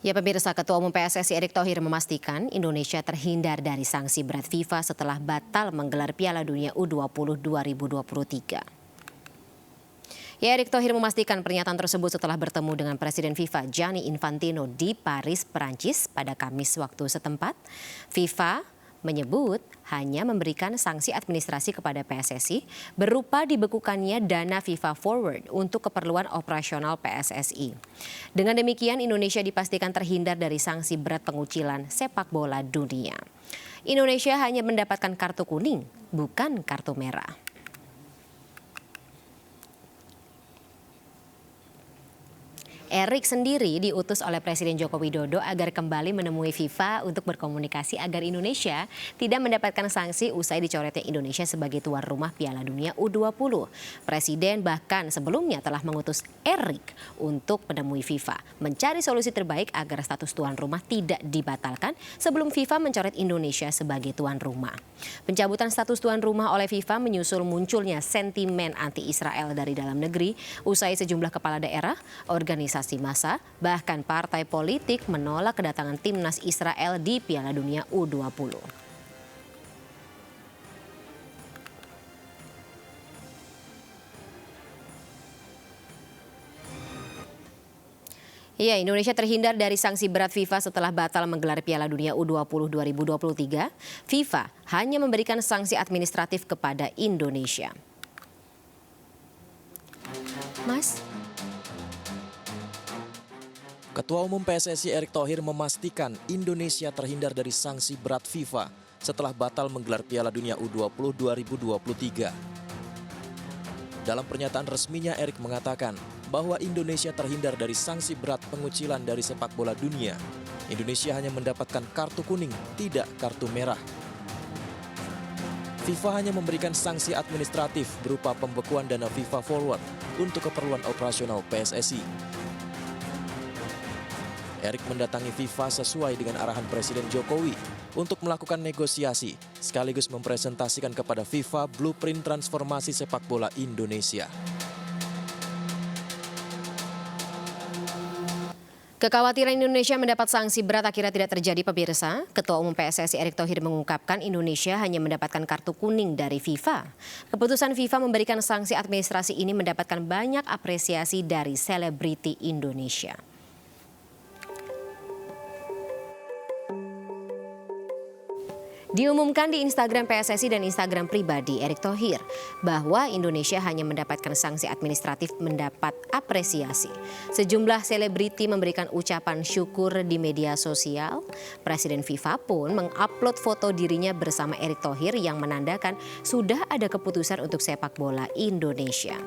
Ya, pemirsa, Ketua Umum PSSI Erick Thohir memastikan Indonesia terhindar dari sanksi berat FIFA setelah batal menggelar Piala Dunia U20 2023. Ya, Erick Thohir memastikan pernyataan tersebut setelah bertemu dengan Presiden FIFA Gianni Infantino di Paris, Perancis pada Kamis waktu setempat. FIFA menyebut hanya memberikan sanksi administrasi kepada PSSI berupa dibekukannya dana FIFA Forward untuk keperluan operasional PSSI. Dengan demikian, Indonesia dipastikan terhindar dari sanksi berat pengucilan sepak bola dunia. Indonesia hanya mendapatkan kartu kuning, bukan kartu merah. Erick sendiri diutus oleh Presiden Joko Widodo agar kembali menemui FIFA untuk berkomunikasi agar Indonesia tidak mendapatkan sanksi usai dicoretnya Indonesia sebagai tuan rumah Piala Dunia U20. Presiden bahkan sebelumnya telah mengutus Erick untuk menemui FIFA, mencari solusi terbaik agar status tuan rumah tidak dibatalkan sebelum FIFA mencoret Indonesia sebagai tuan rumah. Pencabutan status tuan rumah oleh FIFA menyusul munculnya sentimen anti-Israel dari dalam negeri usai sejumlah kepala daerah, organisasi massa, bahkan partai politik menolak kedatangan timnas Israel di Piala Dunia U20. Ya, Indonesia terhindar dari sanksi berat FIFA setelah batal menggelar Piala Dunia U20 2023. FIFA hanya memberikan sanksi administratif kepada Indonesia. Mas? Ketua Umum PSSI Erick Thohir memastikan Indonesia terhindar dari sanksi berat FIFA setelah batal menggelar Piala Dunia U20 2023. Dalam pernyataan resminya, Erick mengatakan bahwa Indonesia terhindar dari sanksi berat pengucilan dari sepak bola dunia. Indonesia hanya mendapatkan kartu kuning, tidak kartu merah. FIFA hanya memberikan sanksi administratif berupa pembekuan dana FIFA Forward untuk keperluan operasional PSSI. Erick mendatangi FIFA sesuai dengan arahan Presiden Jokowi untuk melakukan negosiasi sekaligus mempresentasikan kepada FIFA blueprint transformasi sepak bola Indonesia. Kekhawatiran Indonesia mendapat sanksi berat akhirnya tidak terjadi, pemirsa. Ketua Umum PSSI Erick Thohir mengungkapkan Indonesia hanya mendapatkan kartu kuning dari FIFA. Keputusan FIFA memberikan sanksi administrasi ini mendapatkan banyak apresiasi dari selebriti Indonesia. Diumumkan di Instagram PSSI dan Instagram pribadi Erick Thohir bahwa Indonesia hanya mendapatkan sanksi administratif mendapat apresiasi. Sejumlah selebriti memberikan ucapan syukur di media sosial. Presiden FIFA pun mengupload foto dirinya bersama Erick Thohir yang menandakan sudah ada keputusan untuk sepak bola Indonesia.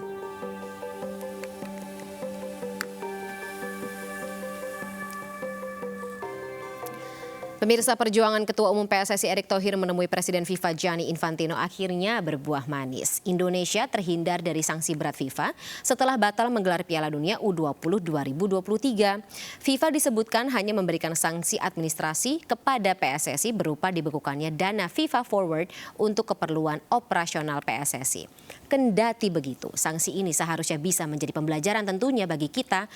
Pemirsa, perjuangan Ketua Umum PSSI Erick Thohir menemui Presiden FIFA Gianni Infantino akhirnya berbuah manis. Indonesia terhindar dari sanksi berat FIFA setelah batal menggelar Piala Dunia U20 2023. FIFA disebutkan hanya memberikan sanksi administrasi kepada PSSI berupa dibekukannya dana FIFA Forward untuk keperluan operasional PSSI. Kendati begitu, sanksi ini seharusnya bisa menjadi pembelajaran tentunya bagi kita,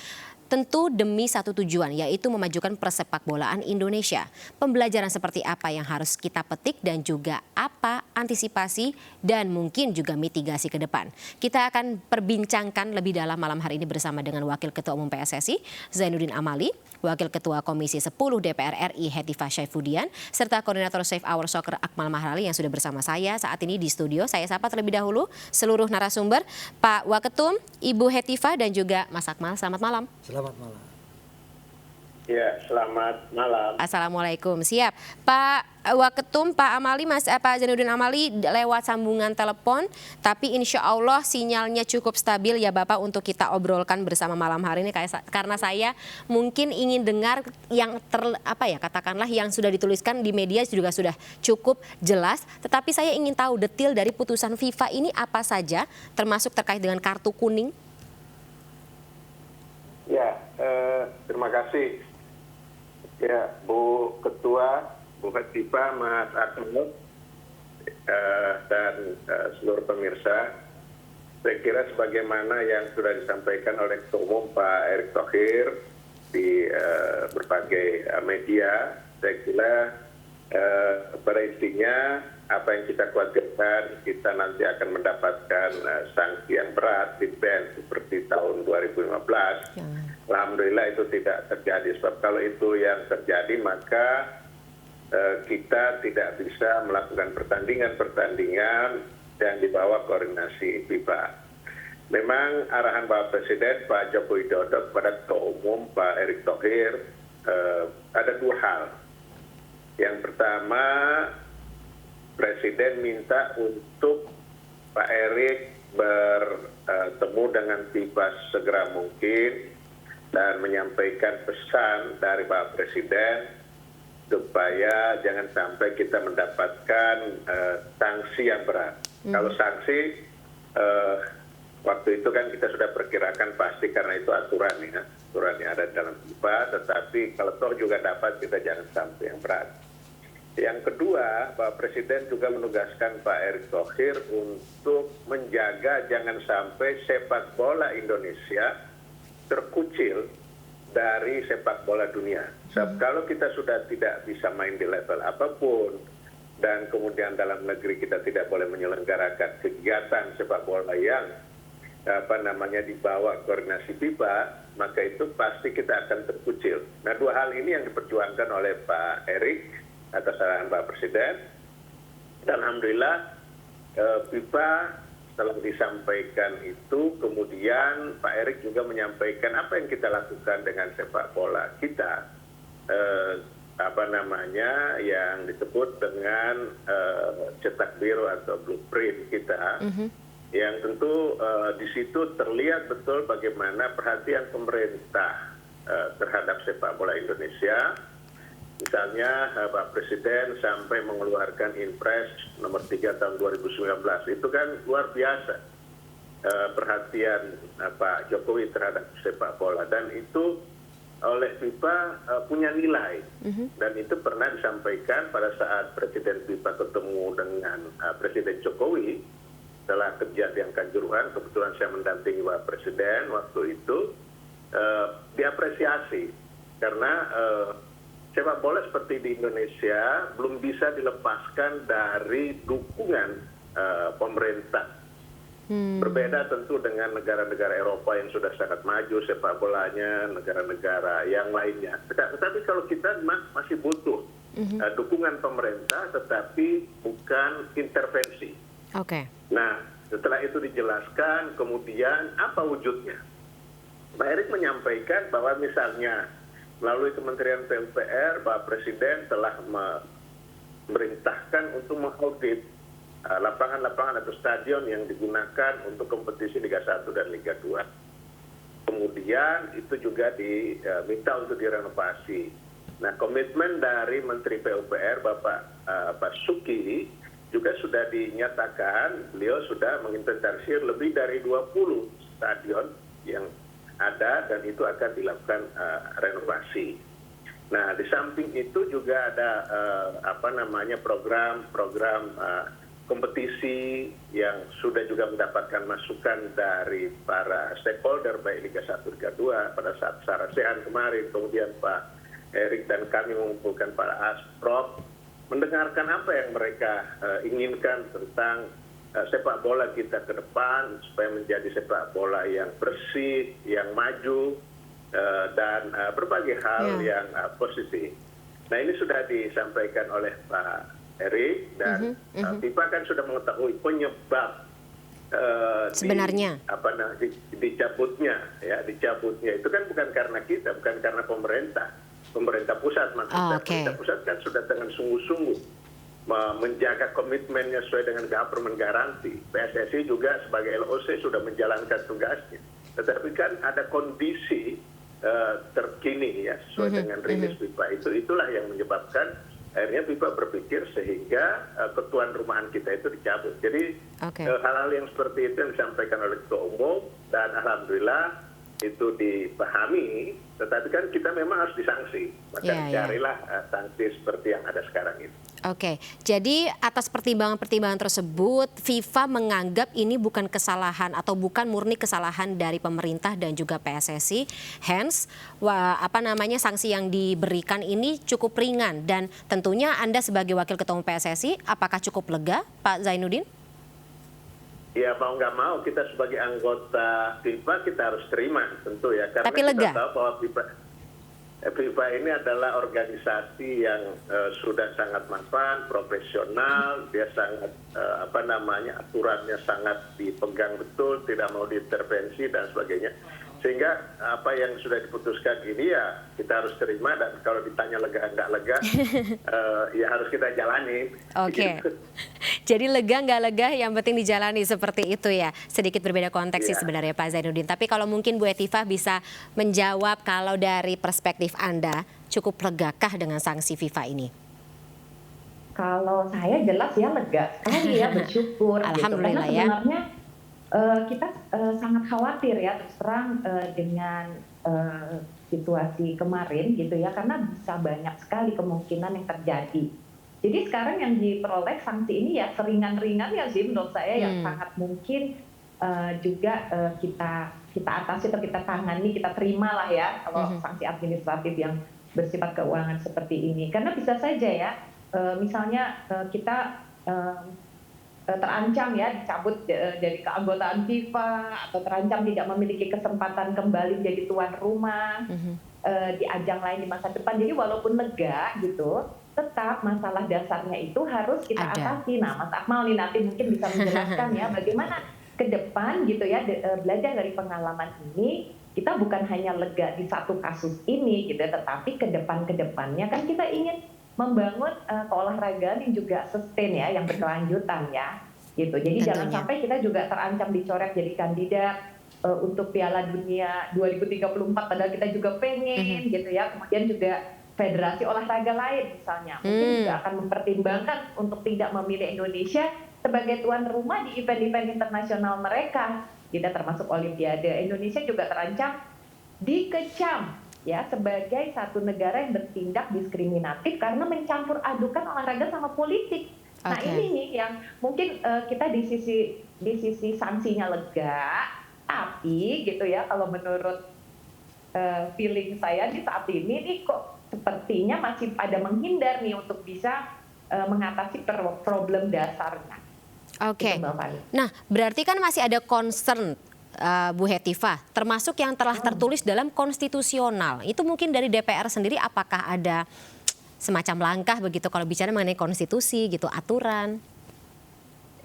tentu demi satu tujuan, yaitu memajukan persepak bolaan Indonesia. Pembelajaran seperti apa yang harus kita petik dan juga apa antisipasi dan mungkin juga mitigasi ke depan. Kita akan perbincangkan lebih dalam malam hari ini bersama dengan Wakil Ketua Umum PSSI Zainuddin Amali, Wakil Ketua Komisi 10 DPR RI Hetifah Saifuddin, serta Koordinator Save Our Soccer Akmal Mahrali yang sudah bersama saya saat ini di studio. Saya sapa terlebih dahulu seluruh narasumber, Pak Waketum, Ibu Hetifah dan juga Mas Akmal. Selamat malam. Selamat malam. Ya, selamat malam. Assalamualaikum. Siap. Pak Waketum, Pak Amali, Pak Zainuddin Amali lewat sambungan telepon, tapi insya Allah sinyalnya cukup stabil ya Bapak untuk kita obrolkan bersama malam hari ini, karena saya mungkin ingin dengar yang katakanlah yang sudah dituliskan di media juga sudah cukup jelas, tetapi saya ingin tahu detail dari putusan FIFA ini apa saja, termasuk terkait dengan kartu kuning. Ya, terima kasih. Ya, Bu Ketua, Bu Hetifah, Mas Akmal, dan seluruh pemirsa. Saya kira sebagaimana yang sudah disampaikan oleh Ketua Umum Pak Erick Thohir, di berbagai media. Saya kira pada intinya apa yang kita khawatirkan, kita nanti akan mendapatkan sanksi yang berat di ban seperti tahun 2015. Alhamdulillah itu tidak terjadi, sebab kalau itu yang terjadi maka kita tidak bisa melakukan pertandingan-pertandingan yang di bawah koordinasi FIFA. Memang arahan Bapak Presiden Pak Joko Widodo kepada Ketua Umum Pak Erick Thohir ada dua hal. Yang pertama, Presiden minta untuk Pak Erick bertemu dengan FIFA segera mungkin dan menyampaikan pesan dari Bapak Presiden supaya jangan sampai kita mendapatkan sanksi yang berat. Kalau sanksi, waktu itu kan kita sudah perkirakan pasti karena itu aturan yang ada dalam FIFA, tetapi kalau toh juga dapat kita jangan sampai yang berat. Yang kedua, Pak Presiden juga menugaskan Pak Erick Thohir untuk menjaga jangan sampai sepak bola Indonesia terkucil dari sepak bola dunia. Sebab kalau kita sudah tidak bisa main di level apapun, dan kemudian dalam negeri kita tidak boleh menyelenggarakan kegiatan sepak bola yang di bawah koordinasi FIFA, maka itu pasti kita akan terkucil. Nah, dua hal ini yang diperjuangkan oleh Pak Erick atas arahan Pak Presiden. Dan alhamdulillah FIFA setelah disampaikan itu, kemudian Pak Erick juga menyampaikan apa yang kita lakukan dengan sepak bola kita, yang disebut dengan cetak biru atau blueprint kita, yang tentu di situ terlihat betul bagaimana perhatian pemerintah terhadap sepak bola Indonesia. Misalnya Pak Presiden sampai mengeluarkan Inpres nomor 3 tahun 2019, itu kan luar biasa perhatian Pak Jokowi terhadap sepak bola, dan itu oleh FIFA punya nilai, dan itu pernah disampaikan pada saat Presiden FIFA ketemu dengan Presiden Jokowi setelah kejadian Kanjuruhan. Kebetulan saya mendampingi Pak Presiden waktu itu, diapresiasi karena sepak bola seperti di Indonesia belum bisa dilepaskan dari dukungan pemerintah. Berbeda tentu dengan negara-negara Eropa yang sudah sangat maju sepak bolanya, negara-negara yang lainnya. Tetapi kalau kita masih butuh dukungan pemerintah, tetapi bukan intervensi. Oke. Nah, setelah itu dijelaskan, kemudian apa wujudnya? Pak Erick menyampaikan bahwa misalnya melalui Kementerian PUPR, Pak Presiden telah memerintahkan untuk mengaudit lapangan-lapangan atau stadion yang digunakan untuk kompetisi Liga 1 dan Liga 2. Kemudian itu juga diminta untuk direnovasi. Nah, komitmen dari Menteri PUPR, Bapak Basuki, juga sudah dinyatakan, beliau sudah menginventarisir lebih dari 20 stadion yang ada, dan itu akan dilakukan renovasi. Nah, di samping itu juga ada program kompetisi yang sudah juga mendapatkan masukan dari para stakeholder baik Liga 1 Liga 2 pada saat Sarasehan kemarin. Kemudian Pak Erick dan kami mengumpulkan para asprof, mendengarkan apa yang mereka inginkan tentang sepak bola kita ke depan supaya menjadi sepak bola yang bersih, yang maju, dan berbagai hal yang positif. Nah, ini sudah disampaikan oleh Pak Erick, dan FIFA kan sudah mengetahui penyebab sebenarnya dicabutnya itu kan bukan karena kita, bukan karena pemerintah pusat maksudnya. Pemerintah pusat kan sudah dengan sungguh-sungguh menjaga komitmennya sesuai dengan government garanti. PSSI juga sebagai LOC sudah menjalankan tugasnya. Tetapi kan ada kondisi terkini ya sesuai dengan rilis FIFA. Itulah yang menyebabkan akhirnya FIFA berpikir sehingga ketuan rumahan kita itu dicabut. Jadi hal-hal yang seperti itu yang disampaikan oleh Ketua Umum, dan alhamdulillah itu dipahami, tetapi kan kita memang harus disanksi. Maka carilah sanksi seperti yang ada sekarang ini. Oke, jadi atas pertimbangan-pertimbangan tersebut, FIFA menganggap ini bukan kesalahan atau bukan murni kesalahan dari pemerintah dan juga PSSI. Hence, sanksi yang diberikan ini cukup ringan dan tentunya Anda sebagai Wakil Ketua Umum PSSI, apakah cukup lega, Pak Zainuddin? Ya mau nggak mau kita sebagai anggota FIFA kita harus terima tentu ya. Karena Tapi lega? kita tahu bahwa FIFA ini adalah organisasi yang sudah sangat mapan, profesional, dia sangat aturannya sangat dipegang betul, tidak mau diintervensi dan sebagainya. Sehingga apa yang sudah diputuskan ini ya kita harus terima, dan kalau ditanya lega nggak lega ya harus kita jalani. Oke. Jadi lega nggak lega yang penting dijalani, seperti itu ya. Sedikit berbeda konteks sih sebenarnya Pak Zainuddin. Tapi kalau mungkin Bu Hetifah bisa menjawab, kalau dari perspektif Anda cukup legakah dengan sanksi FIFA ini? Kalau saya jelas ya lega sekali ya, bersyukur. Alhamdulillah gitu. Karena ya. sebenarnya kita sangat khawatir ya terus terang dengan situasi kemarin gitu ya, karena bisa banyak sekali kemungkinan yang terjadi. Jadi sekarang yang diperoleh sanksi ini ya seringan-ringan ya sih menurut saya, yang sangat mungkin juga kita atasi atau kita tangani, kita terima lah ya kalau sanksi administratif yang bersifat keuangan seperti ini. Karena bisa saja ya misalnya kita terancam ya dicabut dari keanggotaan FIFA, atau terancam tidak memiliki kesempatan kembali menjadi tuan rumah di ajang lain di masa depan. Jadi walaupun lega gitu, tetap masalah dasarnya itu harus kita atasi. Nah, Mas Akmal nih nanti mungkin bisa menjelaskan ya bagaimana ke depan gitu ya, belajar dari pengalaman ini. Kita bukan hanya lega di satu kasus ini gitu ya, tetapi ke depannya kan kita ingin membangun keolahragaan yang juga sustain ya, yang berkelanjutan ya, gitu. Jadi jangan sampai kita juga terancam dicoret jadi kandidat untuk Piala Dunia 2034, padahal kita juga pengen gitu ya. Kemudian juga federasi olahraga lain misalnya mungkin juga akan mempertimbangkan untuk tidak memilih Indonesia sebagai tuan rumah di event-event internasional mereka, tidak termasuk Olimpiade. Indonesia juga terancam dikecam ya sebagai satu negara yang bertindak diskriminatif karena mencampur adukan olahraga sama politik. Nah ini nih yang mungkin kita di sisi sanksinya lega, tapi gitu ya kalau menurut feeling saya di saat ini nih kok sepertinya masih pada menghindar nih untuk bisa mengatasi problem dasarnya. Oke. Gitu, Mbak Fani. Nah berarti kan masih ada concern Bu Hetifah, termasuk yang telah tertulis dalam konstitusional. Itu mungkin dari DPR sendiri apakah ada semacam langkah begitu kalau bicara mengenai konstitusi gitu, aturan?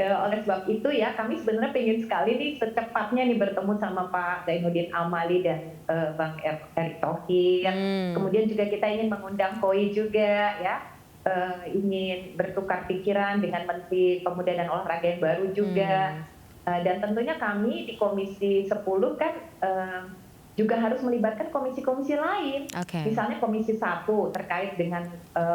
Oleh sebab itu ya kami sebenarnya pengen sekali nih secepatnya nih bertemu sama Pak Zainuddin Amali dan Bang Erick Thohir. Kemudian juga kita ingin mengundang KOI juga ya, ingin bertukar pikiran dengan Menteri Pemuda dan Olahraga yang baru juga. Dan tentunya kami di Komisi 10 kan juga harus melibatkan komisi-komisi lain. Misalnya Komisi 1 terkait dengan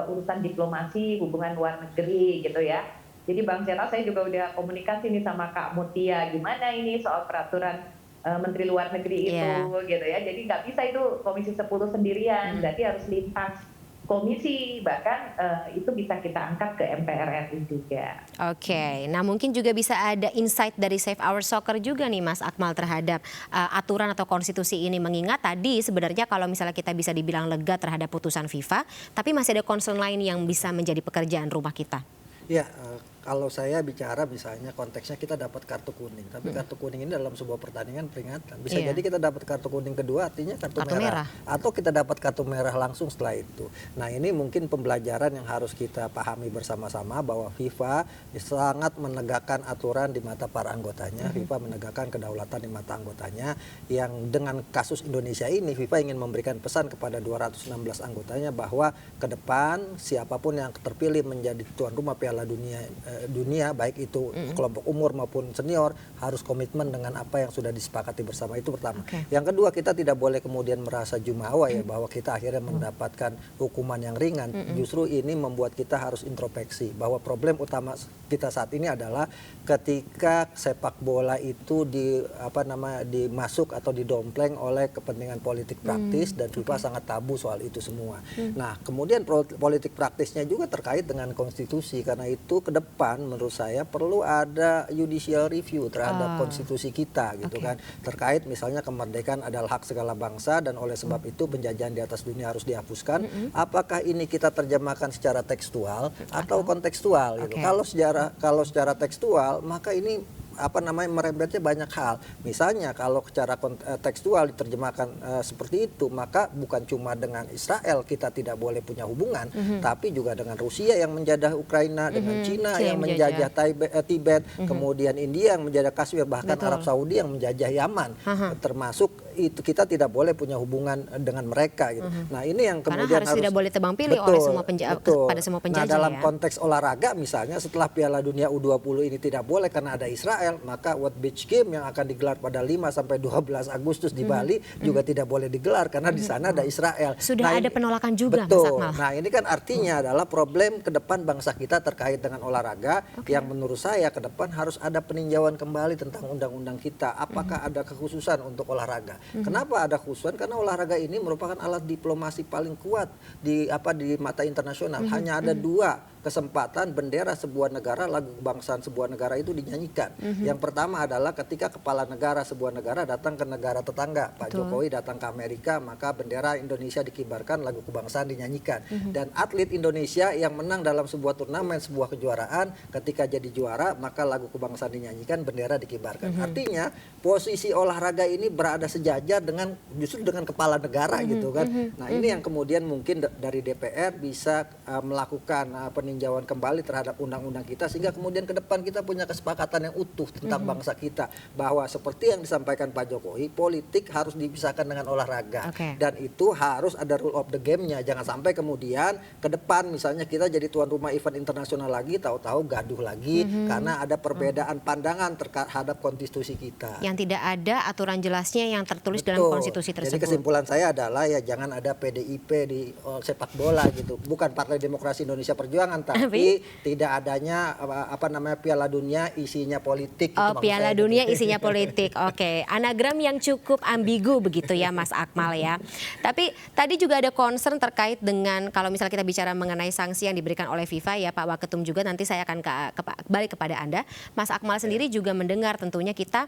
urusan diplomasi, hubungan luar negeri gitu ya. Jadi Bang Zeta, saya juga udah komunikasi nih sama Kak Mutia, gimana ini soal peraturan Menteri Luar Negeri itu gitu ya. Jadi nggak bisa itu Komisi 10 sendirian, berarti harus lintas komisi, bahkan itu bisa kita angkat ke MPR RI juga. Oke, nah mungkin juga bisa ada insight dari Save Our Soccer juga nih Mas Akmal terhadap aturan atau konstitusi ini, mengingat tadi sebenarnya kalau misalnya kita bisa dibilang lega terhadap putusan FIFA, tapi masih ada concern lain yang bisa menjadi pekerjaan rumah kita. Ya, kalau saya bicara misalnya konteksnya kita dapat kartu kuning, tapi kartu kuning ini dalam sebuah pertandingan peringatan. Bisa jadi kita dapat kartu kuning kedua artinya kartu merah. Atau kita dapat kartu merah langsung setelah itu. Nah ini mungkin pembelajaran yang harus kita pahami bersama-sama bahwa FIFA sangat menegakkan aturan di mata para anggotanya. FIFA menegakkan kedaulatan di mata anggotanya. Yang dengan kasus Indonesia ini FIFA ingin memberikan pesan kepada 216 anggotanya bahwa ke depan siapapun yang terpilih menjadi tuan rumah Piala Dunia dunia, baik itu kelompok umur maupun senior, harus komitmen dengan apa yang sudah disepakati bersama. Itu pertama. Yang kedua, kita tidak boleh kemudian merasa jumawa ya bahwa kita akhirnya mendapatkan hukuman yang ringan. Justru ini membuat kita harus introspeksi bahwa problem utama kita saat ini adalah ketika sepak bola itu dimasuk atau didompleng oleh kepentingan politik praktis dan FIFA sangat tabu soal itu semua. Nah, kemudian politik praktisnya juga terkait dengan konstitusi, karena itu ke depan menurut saya perlu ada judicial review terhadap konstitusi kita gitu kan, terkait misalnya kemerdekaan adalah hak segala bangsa dan oleh sebab itu penjajahan di atas dunia harus dihapuskan. Apakah ini kita terjemahkan secara tekstual atau kontekstual gitu. Kalau secara tekstual maka ini merembetnya banyak hal. Misalnya kalau secara tekstual diterjemahkan seperti itu, maka bukan cuma dengan Israel kita tidak boleh punya hubungan, tapi juga dengan Rusia yang menjajah Ukraina, dengan Cina yang menjajah Tibet, kemudian India yang menjajah Kashmir, bahkan Arab Saudi yang menjajah Yaman. Termasuk itu kita tidak boleh punya hubungan dengan mereka gitu. Nah, ini yang kemudian harus tidak boleh tebang pilih oleh semua pada semua penjajah. Nah, dalam konteks olahraga misalnya setelah Piala Dunia U20 ini tidak boleh karena ada Israel, maka World Beach Game yang akan digelar pada 5 sampai 12 Agustus di Bali juga tidak boleh digelar karena di sana ada Israel. Sudah ada penolakan juga, betul. Mas Akmal. Nah, ini kan artinya adalah problem ke depan bangsa kita terkait dengan olahraga yang menurut saya ke depan harus ada peninjauan kembali tentang undang-undang kita. Apakah ada kekhususan untuk olahraga? Kenapa ada kekhususan? Karena olahraga ini merupakan alat diplomasi paling kuat di mata internasional. Hanya ada 2 kesempatan bendera sebuah negara, lagu kebangsaan sebuah negara itu dinyanyikan. Yang pertama adalah ketika kepala negara sebuah negara datang ke negara tetangga. Pak Jokowi datang ke Amerika, maka bendera Indonesia dikibarkan, lagu kebangsaan dinyanyikan. Dan atlet Indonesia yang menang dalam sebuah turnamen, sebuah kejuaraan, ketika jadi juara, maka lagu kebangsaan dinyanyikan, bendera dikibarkan. Artinya posisi olahraga ini berada sejajar dengan justru dengan kepala negara gitu kan. Nah, ini yang kemudian mungkin dari DPR bisa melakukan peninjauan kembali terhadap undang-undang kita sehingga kemudian ke depan kita punya kesepakatan yang utuh tentang bangsa kita, bahwa seperti yang disampaikan Pak Jokowi, politik harus dipisahkan dengan olahraga dan itu harus ada rule of the game-nya. Jangan sampai kemudian ke depan misalnya kita jadi tuan rumah event internasional lagi, tahu-tahu gaduh lagi karena ada perbedaan pandangan terhadap konstitusi kita. Yang tidak ada aturan jelasnya yang tertulis dalam konstitusi tersebut. Jadi kesimpulan saya adalah ya jangan ada PDIP di sepak bola gitu. Bukan Partai Demokrasi Indonesia Perjuangan, tapi tidak adanya Piala Dunia isinya politik. Piala Dunia isinya politik. Anagram yang cukup ambigu begitu ya Mas Akmal ya. Tapi tadi juga ada concern terkait dengan kalau misalnya kita bicara mengenai sanksi yang diberikan oleh FIFA ya Pak Waketum, juga nanti saya akan balik kepada Anda. Mas Akmal sendiri juga mendengar tentunya kita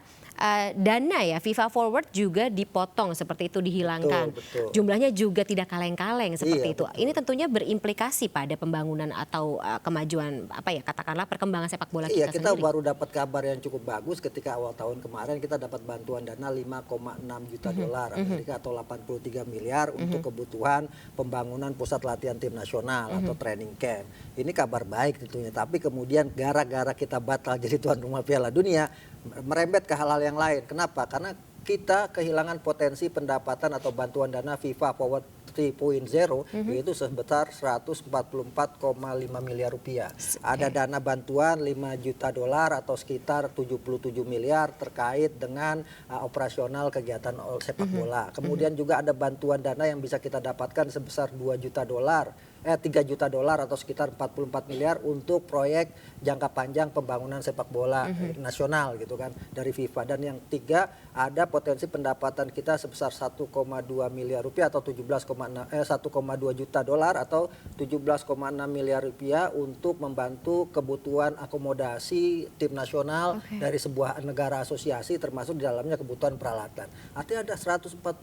dana ya FIFA Forward juga dipotong seperti itu, dihilangkan. Betul. Jumlahnya juga tidak kaleng-kaleng seperti itu. Ini tentunya berimplikasi pada pembangunan atau kemajuan katakanlah perkembangan sepak bola kita kita sendiri. baru dapat kabar yang cukup bagus ketika awal tahun kemarin kita dapat bantuan dana 5,6 juta dolar Amerika atau 83 miliar untuk kebutuhan pembangunan pusat latihan tim nasional atau training camp. Ini kabar baik tentunya, tapi kemudian gara-gara kita batal jadi tuan rumah Piala Dunia merembet ke hal-hal yang lain. Kenapa? Karena kita kehilangan potensi pendapatan atau bantuan dana FIFA Forward 3.0 yaitu sebesar 144,5 miliar rupiah. Ada dana bantuan 5 juta dolar atau sekitar 77 miliar terkait dengan operasional kegiatan sepak bola. Kemudian juga ada bantuan dana yang bisa kita dapatkan sebesar 2 juta dolar. 3 juta dolar atau sekitar 44 miliar untuk proyek jangka panjang pembangunan sepak bola nasional gitu kan dari FIFA. Dan yang 3 ada potensi pendapatan kita sebesar 1,2 miliar rupiah atau 1,2 juta dolar atau 17,6 miliar rupiah untuk membantu kebutuhan akomodasi tim nasional dari sebuah negara asosiasi, termasuk di dalamnya kebutuhan peralatan. Artinya ada 144,5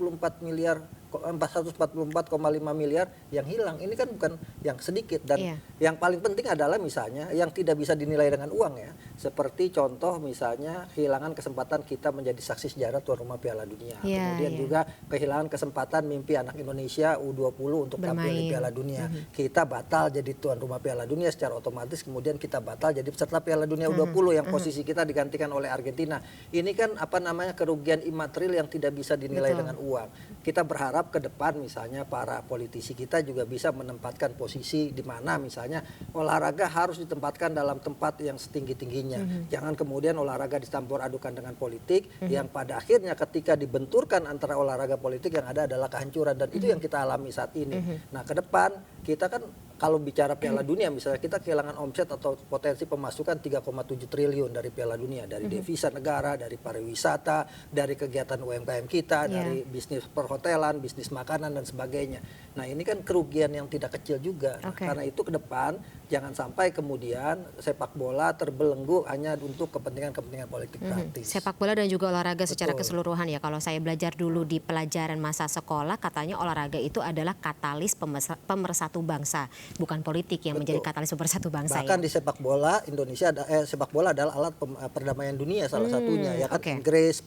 miliar yang hilang. Ini kan bukan yang sedikit dan yang paling penting adalah misalnya yang tidak bisa dinilai dengan uang ya, seperti contoh misalnya kehilangan kesempatan kita menjadi saksi sejarah tuan rumah Piala Dunia. Kemudian juga kehilangan kesempatan mimpi anak Indonesia U20 untuk tampil di Piala Dunia. Kita batal jadi tuan rumah Piala Dunia, secara otomatis kemudian kita batal jadi peserta Piala Dunia U20 yang posisi kita digantikan oleh Argentina. Ini kan kerugian imaterial yang tidak bisa dinilai dengan uang. Kita berharap berharap ke depan misalnya para politisi kita juga bisa menempatkan posisi di mana misalnya olahraga harus ditempatkan dalam tempat yang setinggi-tingginya. Jangan kemudian olahraga dicampur adukan dengan politik yang pada akhirnya ketika dibenturkan antara olahraga politik yang ada adalah kehancuran, dan itu yang kita alami saat ini. Nah, ke depan kita kan kalau bicara Piala Dunia misalnya, kita kehilangan omset atau potensi pemasukan 3,7 triliun dari Piala Dunia, dari devisa negara, dari pariwisata, dari kegiatan UMKM kita, dari bisnis perhotelan, bisnis makanan dan sebagainya. Nah, ini kan kerugian yang tidak kecil juga. Nah, karena itu ke depan jangan sampai kemudian sepak bola terbelenggu hanya untuk kepentingan-kepentingan politik praktis. Sepak bola dan juga olahraga secara keseluruhan ya. Kalau saya belajar dulu di pelajaran masa sekolah, katanya olahraga itu adalah katalis pemersatu bangsa, bukan politik yang menjadi katalis pemersatu bangsa. Bahkan di sepak bola Indonesia sepak bola adalah alat perdamaian dunia salah satunya ya kan. Inggris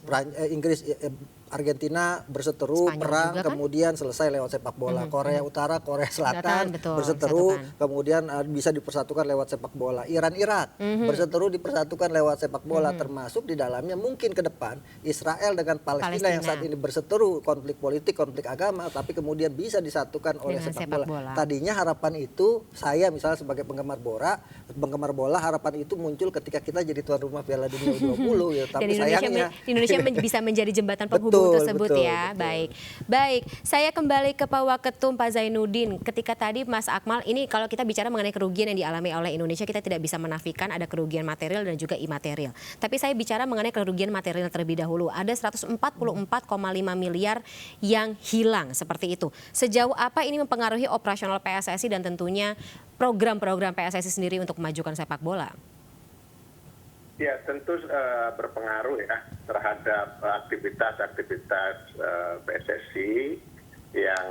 Argentina berseteru, Spanyol perang, kan? Kemudian selesai lewat sepak bola. Korea Utara, Korea Selatan berseteru, kemudian bisa dipersatukan lewat sepak bola. Irak berseteru dipersatukan lewat sepak bola, termasuk di dalamnya mungkin ke depan Israel dengan Palestina yang saat ini berseteru, konflik politik, konflik agama, tapi kemudian bisa disatukan oleh sepak bola. Tadinya harapan itu, saya misalnya sebagai penggemar bola, harapan itu muncul ketika kita jadi tuan rumah Piala Dunia U20 ya. Tapi sayangnya Indonesia bisa menjadi jembatan penghubung tersebut ya. Baik. Saya kembali ke Pak Waketum, Pak Zainuddin. Ketika tadi Mas Akmal, ini kalau kita bicara mengenai kerugian yang dialami oleh Indonesia, kita tidak bisa menafikan ada kerugian material dan juga imaterial. Tapi saya bicara mengenai kerugian material terlebih dahulu. Ada 144,5 miliar yang hilang seperti itu. Sejauh apa ini mempengaruhi operasional PSSI dan tentunya program-program PSSI sendiri untuk memajukan sepak bola? Ya, tentu berpengaruh ya terhadap aktivitas PSSI yang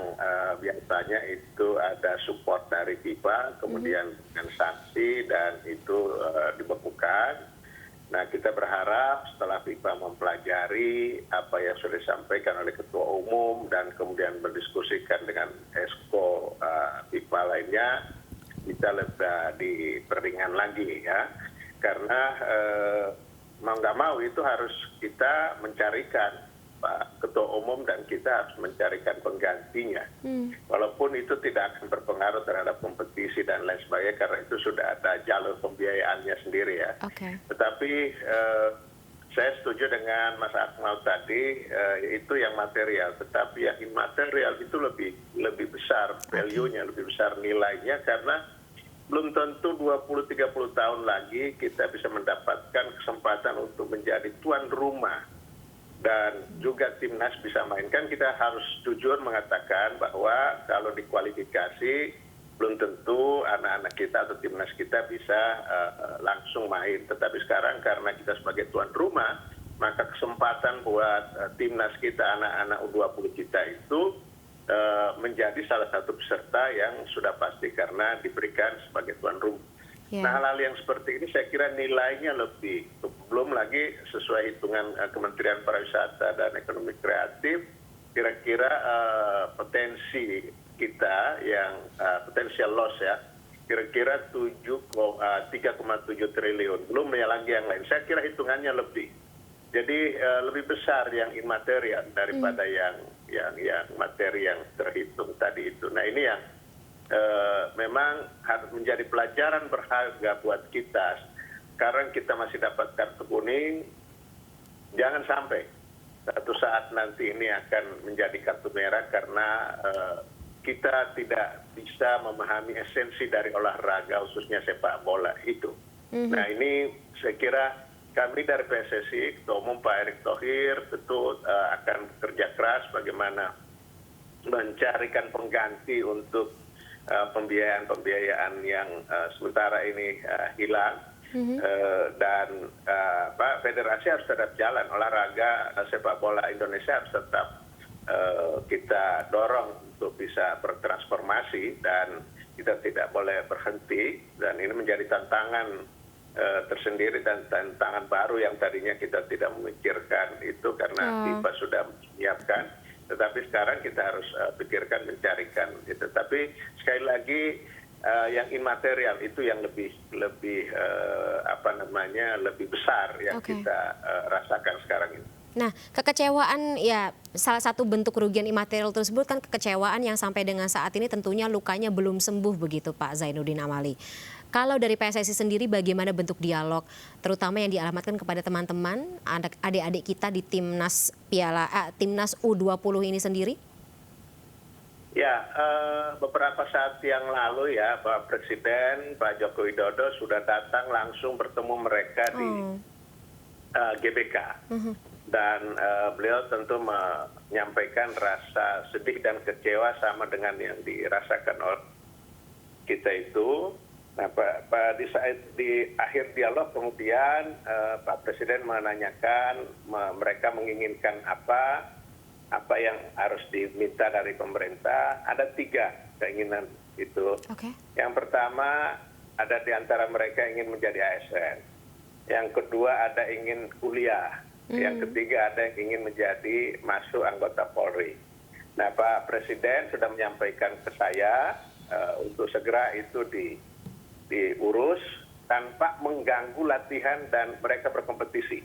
biasanya itu ada support dari FIFA, kemudian dengan sanksi dan itu dibekukan. Nah, kita berharap setelah FIFA mempelajari apa yang sudah disampaikan oleh Ketua Umum dan kemudian berdiskusikan dengan Exco FIFA lainnya, bisa lebih diperingan lagi ya. Karena mau nggak mau itu harus kita mencarikan Pak Ketua Umum dan kita harus mencarikan penggantinya. Walaupun itu tidak akan berpengaruh terhadap kompetisi dan lain sebagainya karena itu sudah ada jalur pembiayaannya sendiri ya. Tetapi saya setuju dengan Mas Akmal tadi, itu yang material. Tetapi yang immaterial itu lebih besar value-nya, lebih besar nilainya karena belum tentu 20-30 tahun lagi kita bisa mendapatkan kesempatan untuk menjadi tuan rumah dan juga timnas bisa mainkan. Kita harus jujur mengatakan bahwa kalau dikualifikasi belum tentu anak-anak kita atau timnas kita bisa langsung main. Tetapi sekarang karena kita sebagai tuan rumah, maka kesempatan buat timnas kita, anak-anak U20 kita itu menjadi salah satu peserta yang sudah pasti karena diberikan sebagai tuan rumah. Nah, hal-hal yang seperti ini saya kira nilainya lebih, belum lagi sesuai hitungan Kementerian Pariwisata dan Ekonomi Kreatif, kira-kira potensi kita yang potensial loss ya, kira-kira 3,7 triliun, belum lagi yang lain. Saya kira hitungannya lebih. Jadi lebih besar yang imaterial daripada yang materi yang terhitung tadi itu. Nah, ini yang memang harus menjadi pelajaran berharga buat kita. Sekarang kita masih dapat kartu kuning, jangan sampai satu saat nanti ini akan menjadi kartu merah karena kita tidak bisa memahami esensi dari olahraga khususnya sepak bola itu. Nah, ini saya kira kami dari PSSI, Ketua Umum Pak Erick Thohir tentu akan bekerja keras bagaimana mencarikan pengganti untuk pembiayaan yang sementara ini hilang. Dan federasi harus tetap jalan, olahraga sepak bola Indonesia harus tetap kita dorong untuk bisa bertransformasi dan kita tidak boleh berhenti, dan ini menjadi tantangan tersendiri dan tantangan baru yang tadinya kita tidak memikirkan itu karena FIFA sudah menyiapkan, tetapi sekarang kita harus pikirkan mencarikan itu. Tapi sekali lagi yang imaterial itu yang lebih lebih besar yang kita rasakan sekarang ini. Nah, kekecewaan ya salah satu bentuk kerugian imaterial tersebut kan kekecewaan yang sampai dengan saat ini tentunya lukanya belum sembuh begitu Pak Zainuddin Amali. Kalau dari PSSI sendiri bagaimana bentuk dialog terutama yang dialamatkan kepada teman-teman adik-adik kita di timnas timnas U20 ini sendiri? Ya, beberapa saat yang lalu ya Pak Presiden Pak Joko Widodo sudah datang langsung bertemu mereka di GBK. Dan beliau tentu menyampaikan rasa sedih dan kecewa sama dengan yang dirasakan oleh kita itu. Nah, di akhir dialog kemudian Pak Presiden menanyakan mereka menginginkan apa yang harus diminta dari pemerintah. Ada 3 keinginan itu. Okay. Yang pertama ada di antara mereka ingin menjadi ASN. Yang kedua ada ingin kuliah. Yang ketiga ada yang ingin menjadi masuk anggota Polri. Nah, Pak Presiden sudah menyampaikan ke saya untuk segera itu diurus tanpa mengganggu latihan dan mereka berkompetisi.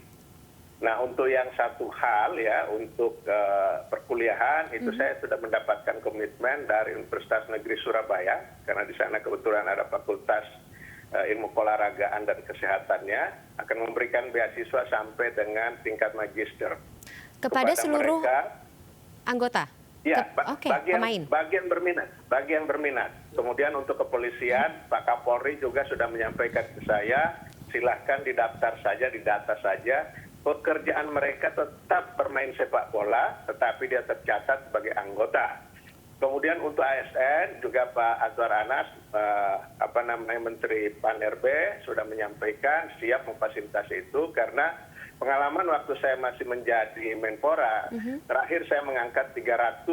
Nah, untuk yang satu hal ya, untuk perkuliahan itu saya sudah mendapatkan komitmen dari Universitas Negeri Surabaya karena di sana kebetulan ada Fakultas Ilmu Keolahragaan dan Kesehatannya akan memberikan beasiswa sampai dengan tingkat magister Kepada seluruh mereka, anggota? Ya, pemain. Bagian berminat. Kemudian untuk kepolisian, Pak Kapolri juga sudah menyampaikan ke saya, silahkan didaftar saja, didata saja. Pekerjaan mereka tetap bermain sepak bola, tetapi dia tercatat sebagai anggota. Kemudian untuk ASN juga Pak Azwar Anas, Menteri PAN-RB sudah menyampaikan siap memfasilitasi itu karena pengalaman waktu saya masih menjadi Menpora, terakhir saya mengangkat 300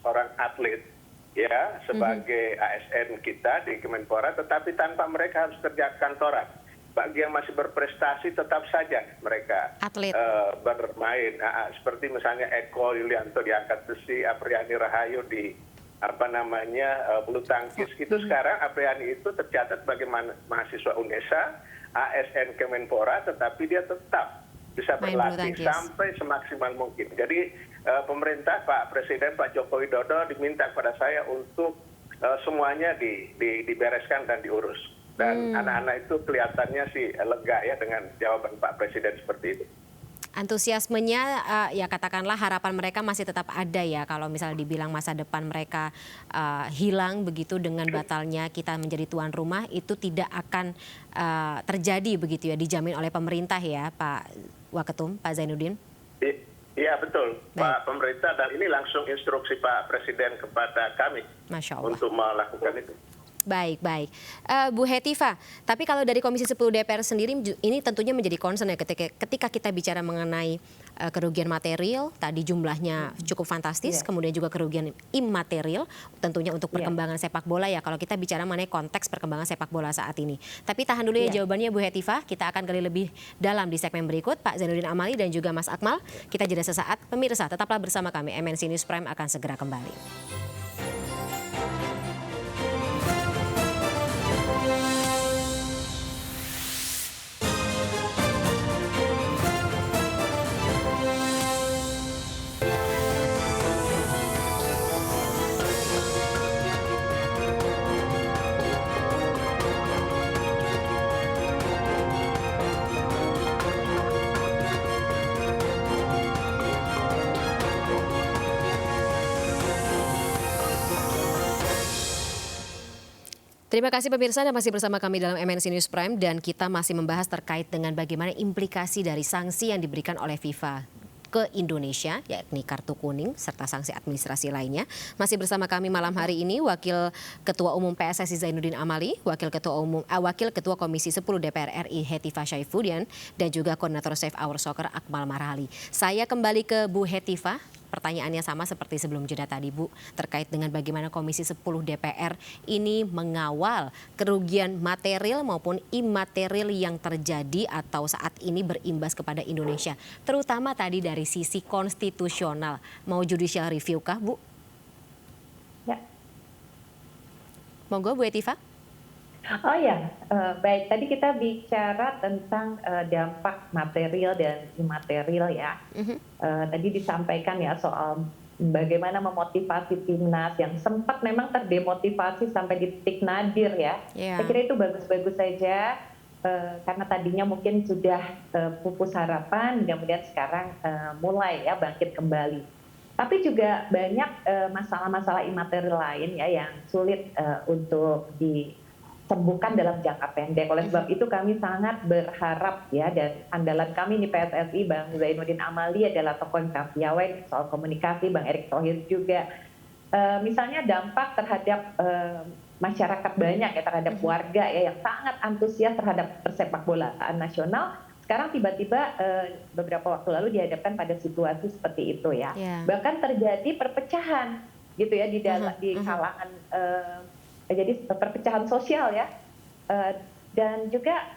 orang atlet ya sebagai ASN kita di Kemenpora, tetapi tanpa mereka harus kerja kantoran. Bagi yang masih berprestasi tetap saja mereka bermain. Seperti misalnya Eko Yulianto di angkat besi, Apriani Rahayu di bulu tangkis. Itu sekarang Apriani itu tercatat sebagai mahasiswa UNESA, ASN Kemenpora, tetapi dia tetap bisa berlatih sampai semaksimal mungkin. Jadi pemerintah, Pak Presiden, Pak Joko Widodo diminta kepada saya untuk semuanya dibereskan dan diurus. Dan anak-anak itu kelihatannya sih lega ya dengan jawaban Pak Presiden seperti itu. Antusiasmenya ya katakanlah harapan mereka masih tetap ada ya kalau misalnya dibilang masa depan mereka hilang begitu dengan batalnya kita menjadi tuan rumah itu tidak akan terjadi begitu ya, dijamin oleh pemerintah ya Pak Waketum, Pak Zainuddin? Iya betul, Pak pemerintah, dan ini langsung instruksi Pak Presiden kepada kami untuk melakukan itu. Baik. Bu Hetiva, tapi kalau dari Komisi 10 DPR sendiri ini tentunya menjadi concern ya ketika kita bicara mengenai kerugian material, tadi jumlahnya cukup fantastis, kemudian juga kerugian imaterial tentunya untuk perkembangan sepak bola ya kalau kita bicara mengenai konteks perkembangan sepak bola saat ini. Tapi tahan dulu ya jawabannya Bu Hetiva, kita akan gali lebih dalam di segmen berikut. Pak Zainuddin Amali dan juga Mas Akmal, kita jeda sesaat. Pemirsa, tetaplah bersama kami, MNC News Prime akan segera kembali. Terima kasih pemirsa, Anda masih bersama kami dalam MNC News Prime dan kita masih membahas terkait dengan bagaimana implikasi dari sanksi yang diberikan oleh FIFA ke Indonesia, yakni kartu kuning serta sanksi administrasi lainnya. Masih bersama kami malam hari ini Wakil Ketua Umum PSSI Zainuddin Amali, Wakil Ketua Komisi 10 DPR RI Hetiva Saifuddin dan juga Koordinator Save Our Soccer Akmal Marhali. Saya kembali ke Bu Hetiva. Pertanyaannya sama seperti sebelum jeda tadi Bu, terkait dengan bagaimana Komisi 10 DPR ini mengawal kerugian material maupun imaterial yang terjadi atau saat ini berimbas kepada Indonesia. Terutama tadi dari sisi konstitusional. Mau judicial review kah Bu? Ya. Monggo Bu Hetiva. Oh ya, baik. Tadi kita bicara tentang dampak material dan imaterial ya. Tadi disampaikan ya soal bagaimana memotivasi timnas yang sempat memang terdemotivasi sampai di titik nadir ya. Saya kira itu bagus-bagus saja karena tadinya mungkin sudah pupus harapan, kemudian sekarang mulai ya bangkit kembali. Tapi juga banyak masalah-masalah imaterial lain ya yang sulit untuk disembuhkan dalam jangka pendek. Oleh sebab itu kami sangat berharap ya, dan andalan kami di PSSI, Bang Zainuddin Amali adalah tokoh yang piawai soal komunikasi, Bang Erick Thohir juga. Misalnya dampak terhadap masyarakat banyak ya, terhadap warga ya yang sangat antusias terhadap persepak bolaan nasional. Sekarang tiba-tiba beberapa waktu lalu dihadapkan pada situasi seperti itu ya. Bahkan terjadi perpecahan gitu ya di kalangan, jadi perpecahan sosial ya. Dan juga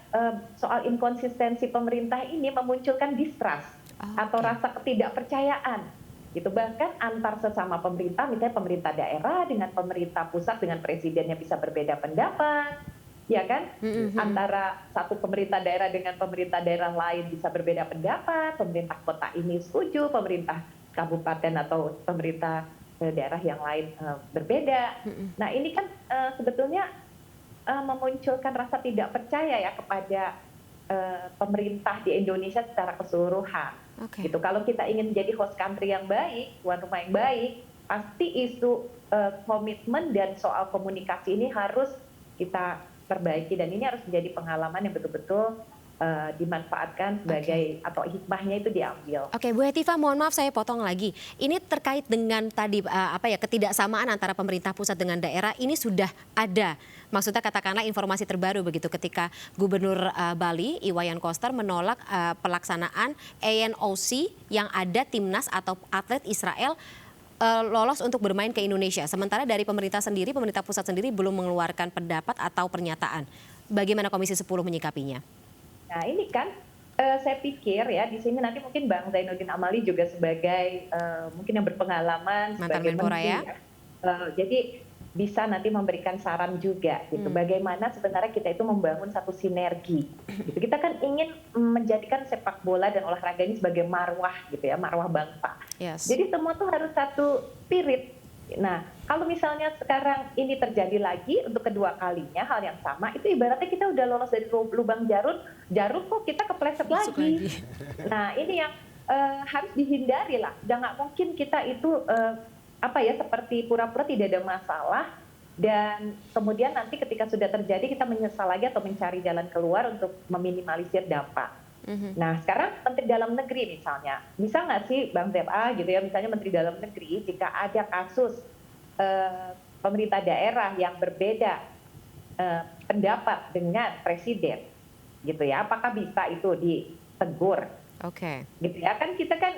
soal inkonsistensi pemerintah ini memunculkan distrust atau rasa ketidakpercayaan gitu, bahkan antar sesama pemerintah, misalnya pemerintah daerah dengan pemerintah pusat dengan presidennya bisa berbeda pendapat, ya kan? Antara satu pemerintah daerah dengan pemerintah daerah lain bisa berbeda pendapat, pemerintah kota ini setuju, pemerintah kabupaten atau pemerintah daerah yang lain berbeda. Nah ini kan sebetulnya memunculkan rasa tidak percaya ya kepada pemerintah di Indonesia secara keseluruhan. Gitu. Kalau kita ingin menjadi host country yang baik, tuan rumah yang baik, pasti isu komitmen dan soal komunikasi ini harus kita perbaiki, dan ini harus menjadi pengalaman yang betul-betul dimanfaatkan sebagai atau hikmahnya itu diambil. Oke, Bu Hetifah, mohon maaf saya potong lagi. Ini terkait dengan tadi ketidaksamaan antara pemerintah pusat dengan daerah, ini sudah ada. Maksudnya katakanlah informasi terbaru begitu ketika Gubernur Bali Iwayan Koster menolak pelaksanaan ANOC yang ada timnas atau atlet Israel lolos untuk bermain ke Indonesia. Sementara dari pemerintah sendiri, pemerintah pusat sendiri belum mengeluarkan pendapat atau pernyataan. Bagaimana Komisi 10 menyikapinya? Nah ini kan saya pikir ya di sini nanti mungkin Bang Zainuddin Amali juga sebagai mungkin yang berpengalaman sebagai menteri ya. Jadi bisa nanti memberikan saran juga gitu, bagaimana sebenarnya kita itu membangun satu sinergi gitu. Kita kan ingin menjadikan sepak bola dan olahraga ini sebagai marwah gitu ya, marwah bangsa. Jadi semua tuh harus satu spirit. Nah kalau misalnya sekarang ini terjadi lagi untuk kedua kalinya hal yang sama, itu ibaratnya kita udah lolos dari lubang jarum kok kita kepleset lagi. Nah ini yang harus dihindari lah. Udah nggak mungkin kita itu seperti pura-pura tidak ada masalah, dan kemudian nanti ketika sudah terjadi kita menyesal lagi atau mencari jalan keluar untuk meminimalisir dampak. Nah sekarang Menteri Dalam Negeri misalnya, bisa nggak sih Bang ZA gitu ya, misalnya Menteri Dalam Negeri jika ada kasus pemerintah daerah yang berbeda pendapat dengan presiden gitu ya, apakah bisa itu ditegur? Gitu ya, kan kita kan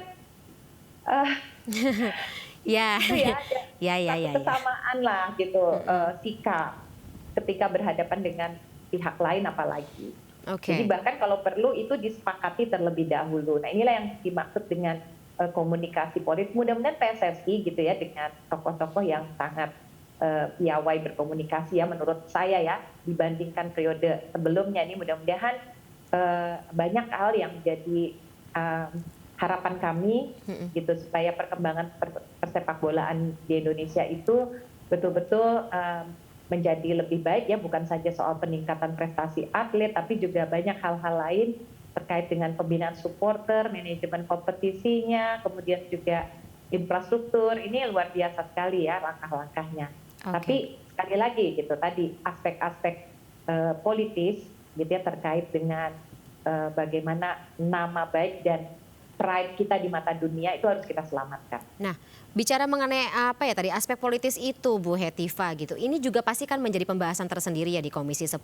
kesamaan lah gitu sikap ketika berhadapan dengan pihak lain apalagi. Jadi bahkan kalau perlu itu disepakati terlebih dahulu. Nah inilah yang dimaksud dengan komunikasi politik. Mudah-mudahan PSSI gitu ya dengan tokoh-tokoh yang sangat piawai berkomunikasi ya menurut saya ya, dibandingkan periode sebelumnya ini, mudah-mudahan banyak hal yang menjadi harapan kami gitu supaya perkembangan persepak bolaan di Indonesia itu betul-betul menjadi lebih baik ya, bukan saja soal peningkatan prestasi atlet tapi juga banyak hal-hal lain terkait dengan pembinaan supporter, manajemen kompetisinya, kemudian juga infrastruktur. Ini luar biasa sekali ya langkah-langkahnya. Tapi sekali lagi gitu tadi aspek-aspek politis gitu ya terkait dengan bagaimana nama baik dan pride kita di mata dunia itu harus kita selamatkan. Nah, bicara mengenai tadi aspek politis itu Bu Hetifah gitu. Ini juga pasti kan menjadi pembahasan tersendiri ya di Komisi 10.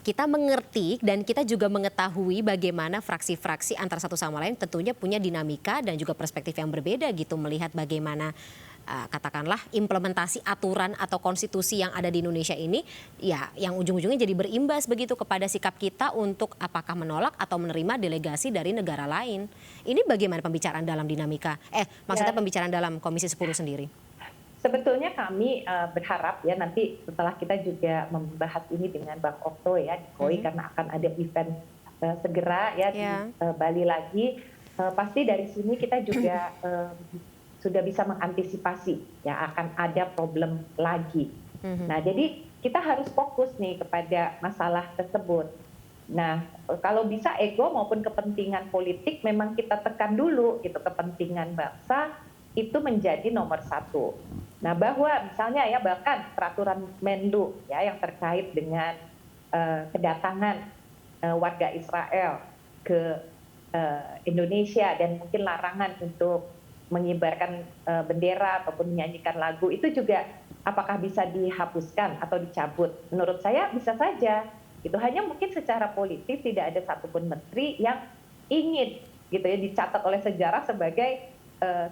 Kita mengerti dan kita juga mengetahui bagaimana fraksi-fraksi antara satu sama lain tentunya punya dinamika dan juga perspektif yang berbeda gitu melihat bagaimana katakanlah implementasi aturan atau konstitusi yang ada di Indonesia ini ya yang ujung-ujungnya jadi berimbas begitu kepada sikap kita untuk apakah menolak atau menerima delegasi dari negara lain. Ini bagaimana pembicaraan dalam dinamika maksudnya pembicaraan dalam Komisi 10 sendiri? Sebetulnya kami berharap ya nanti setelah kita juga membahas ini dengan Bang Okto ya di KOI karena akan ada event segera ya di Bali lagi, pasti dari sini kita juga sudah bisa mengantisipasi ya akan ada problem lagi. Nah jadi kita harus fokus nih kepada masalah tersebut. Nah kalau bisa ego maupun kepentingan politik memang kita tekan dulu gitu, kepentingan bangsa itu menjadi nomor satu. Nah bahwa misalnya ya bahkan peraturan Menlu ya yang terkait dengan kedatangan warga Israel ke Indonesia dan mungkin larangan untuk mengibarkan bendera ataupun menyanyikan lagu itu juga apakah bisa dihapuskan atau dicabut? Menurut saya bisa saja. Itu hanya mungkin secara politik tidak ada satupun menteri yang ingin gitu ya dicatat oleh sejarah sebagai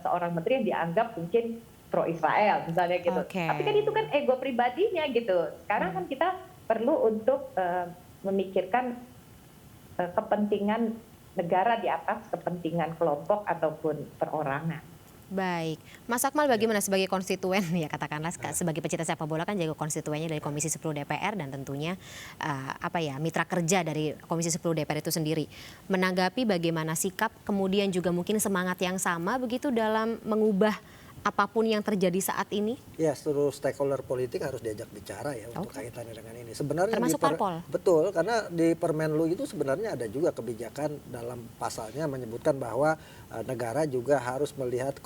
seorang menteri yang dianggap mungkin pro Israel misalnya gitu. Tapi kan itu kan ego pribadinya gitu. Sekarang kan kita perlu untuk memikirkan kepentingan negara di atas kepentingan kelompok ataupun perorangan. Baik, Mas Akmal bagaimana sebagai konstituen ya katakanlah sebagai pecinta sepak bola kan jago konstituennya dari Komisi 10 DPR dan tentunya mitra kerja dari Komisi 10 DPR itu sendiri. Menanggapi bagaimana sikap kemudian juga mungkin semangat yang sama begitu dalam mengubah apapun yang terjadi saat ini? Ya, seluruh stakeholder politik harus diajak bicara ya untuk kaitannya dengan ini. Sebenarnya termasuk parpol? Betul, karena di Permenlu itu sebenarnya ada juga kebijakan dalam pasalnya menyebutkan bahwa negara juga harus melihat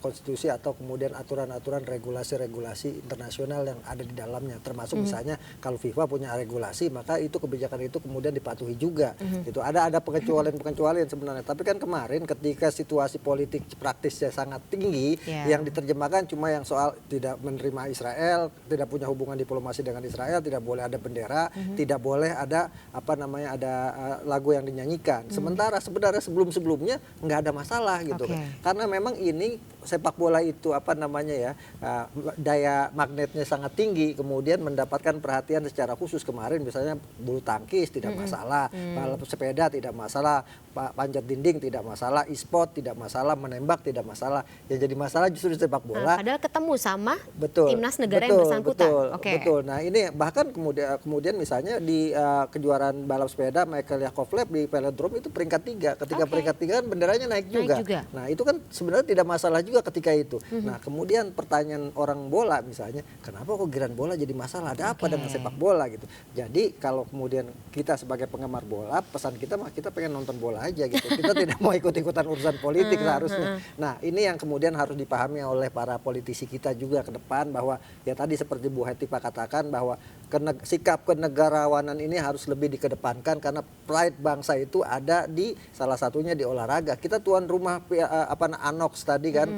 konstitusi atau kemudian aturan-aturan regulasi-regulasi internasional yang ada di dalamnya. Termasuk misalnya kalau FIFA punya regulasi maka itu kebijakan itu kemudian dipatuhi juga. Gitu. Ada pengecualian sebenarnya. Tapi kan kemarin ketika situasi politik praktisnya sangat tinggi, yang diterjemahkan cuma yang soal tidak menerima Israel, tidak punya hubungan diplomasi dengan Israel, tidak boleh ada bendera, tidak boleh ada ada lagu yang dinyanyikan. Sementara sebenarnya sebelum-sebelumnya nggak ada masalah gitu kan. Karena memang ini sepak bola itu daya magnetnya sangat tinggi, kemudian mendapatkan perhatian secara khusus. Kemarin misalnya bulu tangkis tidak masalah, balap sepeda tidak masalah, panjat dinding tidak masalah, e-sport tidak masalah, menembak tidak masalah. Yang jadi masalah justru di sepak bola. Padahal ketemu sama timnas negara yang bersangkutan. Betul. Nah ini bahkan kemudian misalnya di kejuaraan balap sepeda Michael Yakovlev di velodrome itu peringkat 3. Ketika peringkat 3 kan benderanya naik juga. Nah itu kan sebenarnya tidak masalah juga ketika itu. Nah kemudian pertanyaan orang bola misalnya, kenapa kok giliran bola jadi masalah? Ada apa dengan sepak bola gitu? Jadi kalau kemudian kita sebagai penggemar bola, pesan kita kita pengen nonton bola aja gitu. Kita tidak mau ikut-ikutan urusan politik seharusnya. Nah ini yang kemudian harus dipahami oleh para politisi kita juga ke depan, bahwa ya tadi seperti Bu Hetipa katakan bahwa sikap kenegarawanan ini harus lebih dikedepankan karena pride bangsa itu ada di salah satunya di olahraga. Kita tuan rumah Anox tadi kan,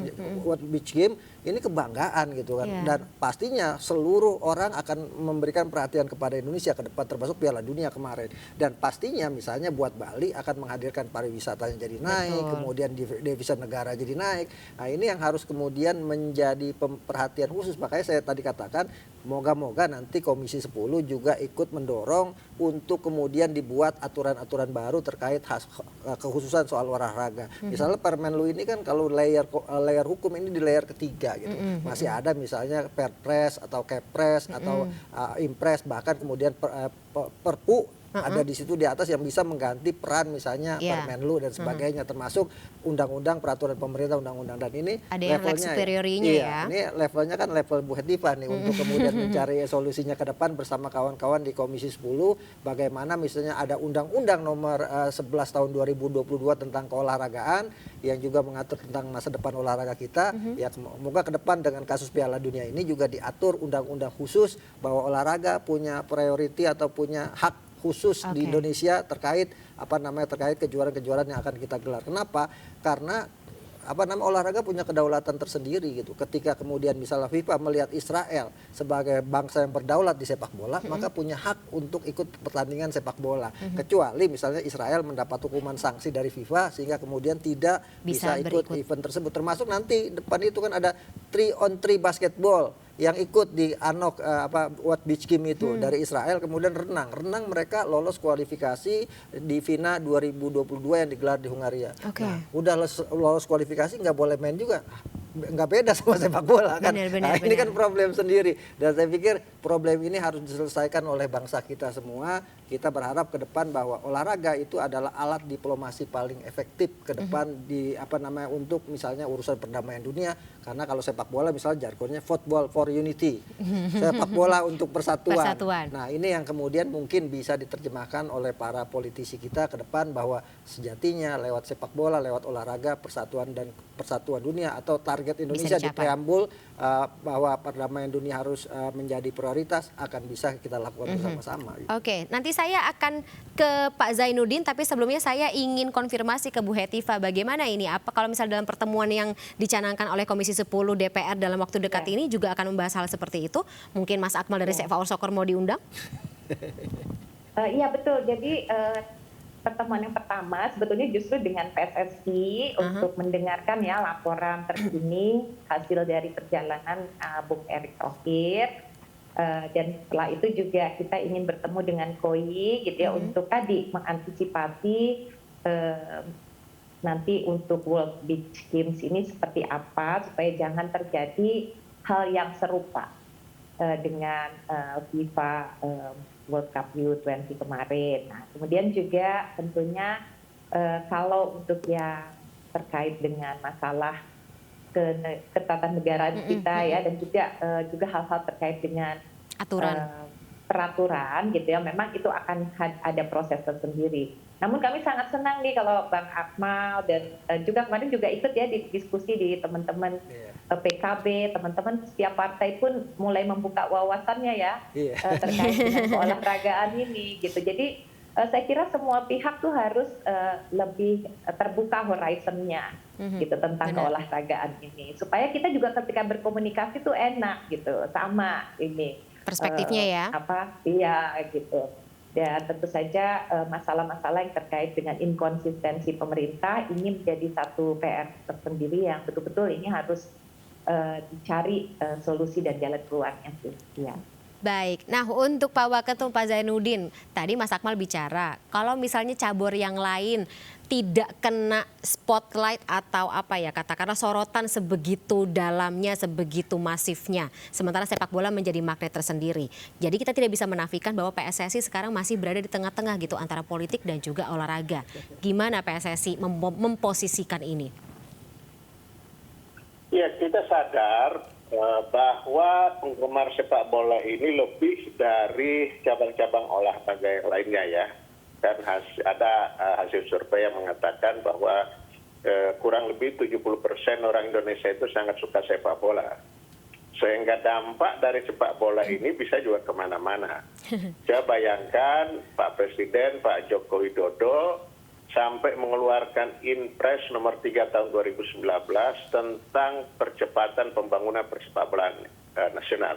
World Beach Game ini kebanggaan gitu kan. Dan pastinya seluruh orang akan memberikan perhatian kepada Indonesia ke depan, termasuk Piala Dunia kemarin. Dan pastinya misalnya buat Bali akan menghadirkan pariwisatanya jadi naik, kemudian devisa negara jadi naik. Nah ini yang harus kemudian menjadi perhatian khusus. Makanya saya tadi katakan moga-moga nanti Komisi 10 juga ikut mendorong untuk kemudian dibuat aturan-aturan baru terkait kekhususan soal olahraga. Misalnya Permenlu ini kan kalau layer hukum ini di layer ketiga gitu. Masih ada misalnya Perpres atau Kepres atau Impres, bahkan kemudian Perpu ada di situ di atas yang bisa mengganti peran misalnya Permenlu dan sebagainya, termasuk undang-undang, peraturan pemerintah, undang-undang, dan ini ada levelnya ya. Ini levelnya kan level Bu Hetipa nih untuk kemudian mencari solusinya ke depan bersama kawan-kawan di Komisi 10, bagaimana misalnya ada undang-undang nomor 11 tahun 2022 tentang keolahragaan yang juga mengatur tentang masa depan olahraga kita. Ya semoga ke depan dengan kasus Piala Dunia ini juga diatur undang-undang khusus bahwa olahraga punya priority atau punya hak khusus di Indonesia terkait terkait kejuaraan-kejuaraan yang akan kita gelar. Kenapa? Karena olahraga punya kedaulatan tersendiri gitu. Ketika kemudian misalnya FIFA melihat Israel sebagai bangsa yang berdaulat di sepak bola, maka punya hak untuk ikut pertandingan sepak bola. Kecuali misalnya Israel mendapat hukuman sanksi dari FIFA sehingga kemudian tidak bisa ikut event tersebut. Termasuk nanti depan itu kan ada 3-on-3 basketball yang ikut di Anox World Beach Game itu dari Israel, kemudian renang mereka lolos kualifikasi di FINA 2022 yang digelar di Hungaria. Nah, udah lolos kualifikasi nggak boleh main juga. nggak beda sama sepak bola kan. Benar. Ini kan problem sendiri, dan saya pikir problem ini harus diselesaikan oleh bangsa kita semua. Kita berharap ke depan bahwa olahraga itu adalah alat diplomasi paling efektif ke depan di untuk misalnya urusan perdamaian dunia. Karena kalau sepak bola misalnya jargonnya football for unity, sepak bola untuk persatuan. Nah ini yang kemudian mungkin bisa diterjemahkan oleh para politisi kita ke depan, bahwa sejatinya lewat sepak bola, lewat olahraga, persatuan dunia atau target Indonesia di preambul bahwa perdamaian dunia harus menjadi prioritas akan bisa kita lakukan bersama-sama. Oke, nanti saya akan ke Pak Zainuddin, tapi sebelumnya saya ingin konfirmasi ke Bu Hetiva, bagaimana ini? Apa kalau misalnya dalam pertemuan yang dicanangkan oleh Komisi 10 DPR dalam waktu dekat ini juga akan membahas hal seperti itu? Mungkin Mas Akmal dari Safe Our Soccer mau diundang? Iya betul, jadi pertemuan yang pertama sebetulnya justru dengan PSSI untuk mendengarkan ya laporan terkini hasil dari perjalanan Bung Erick Thohir. Dan setelah itu juga kita ingin bertemu dengan KOI gitu ya, untuk tadi mengantisipasi nanti untuk World Beach Games ini seperti apa supaya jangan terjadi hal yang serupa dengan FIFA World Cup U20 kemarin. Nah, kemudian juga tentunya kalau untuk yang terkait dengan masalah ketatanegaraan kita ya, dan juga hal-hal terkait dengan peraturan gitu ya, memang itu akan ada proses tersendiri. Namun kami sangat senang nih kalau Bang Akmal dan juga kemarin juga ikut ya di diskusi di teman-teman PKB, teman-teman setiap partai pun mulai membuka wawasannya ya terkait dengan keolahragaan ini gitu. Jadi saya kira semua pihak tuh harus lebih terbuka horizonnya gitu tentang keolahragaan ini, supaya kita juga ketika berkomunikasi tuh enak gitu, sama ini perspektifnya ya. Iya gitu. Dan tentu saja masalah-masalah yang terkait dengan inkonsistensi pemerintah ini menjadi satu PR tersendiri yang betul-betul ini harus dicari solusi dan jalan keluarnya sih. Ya. Baik, nah untuk Pak Waketum, Pak Zainuddin, tadi Mas Akmal bicara kalau misalnya cabur yang lain tidak kena spotlight atau katakanlah sorotan sebegitu dalamnya, sebegitu masifnya, sementara sepak bola menjadi magnet tersendiri. Jadi kita tidak bisa menafikan bahwa PSSI sekarang masih berada di tengah-tengah gitu antara politik dan juga olahraga. Gimana PSSI memposisikan ini? Ya, kita sadar bahwa penggemar sepak bola ini lebih dari cabang-cabang olahraga yang lainnya ya. Dan ada hasil survei yang mengatakan bahwa kurang lebih 70% orang Indonesia itu sangat suka sepak bola. Sehingga dampak dari sepak bola ini bisa juga kemana-mana. Coba bayangkan Pak Presiden, Pak Joko Widodo sampai mengeluarkan Inpres nomor 3 tahun 2019 tentang percepatan pembangunan persepak bola nasional.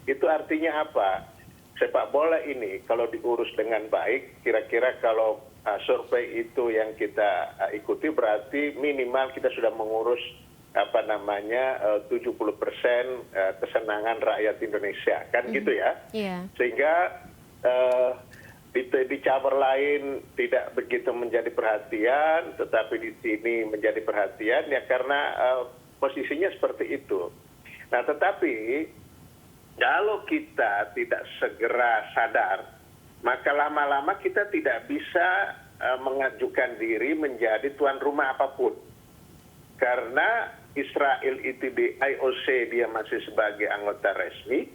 Itu artinya apa? Sepak bola ini kalau diurus dengan baik, kira-kira kalau survei itu yang kita ikuti berarti minimal kita sudah mengurus 70% kesenangan rakyat Indonesia, kan gitu ya? Yeah. Sehingga di cabur lain tidak begitu menjadi perhatian, tetapi di sini menjadi perhatian ya karena posisinya seperti itu. Nah, tetapi kalau kita tidak segera sadar, maka lama-lama kita tidak bisa mengajukan diri menjadi tuan rumah apapun. Karena Israel itu di IOC dia masih sebagai anggota resmi,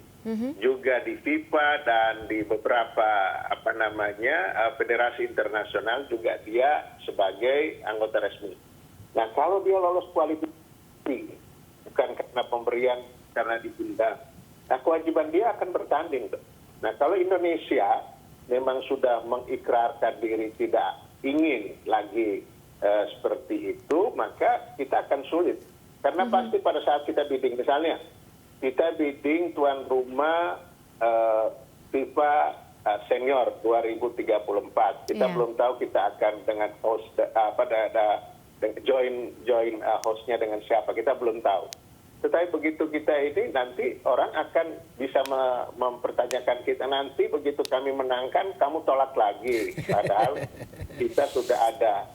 juga di FIFA dan di beberapa federasi internasional juga dia sebagai anggota resmi. Nah, kalau dia lolos kualifikasi bukan karena pemberian, karena diundang, nah kewajiban dia akan bertanding. Nah, kalau Indonesia memang sudah mengikrarkan diri tidak ingin lagi seperti itu, maka kita akan sulit. Karena pasti pada saat kita bidding, misalnya kita bidding tuan rumah FIFA Senior 2034. Kita belum tahu kita akan dengan host join hostnya dengan siapa. Kita belum tahu. Tetapi begitu kita ini nanti orang akan bisa mempertanyakan kita, nanti begitu kami menangkan kamu tolak lagi. Padahal kita sudah ada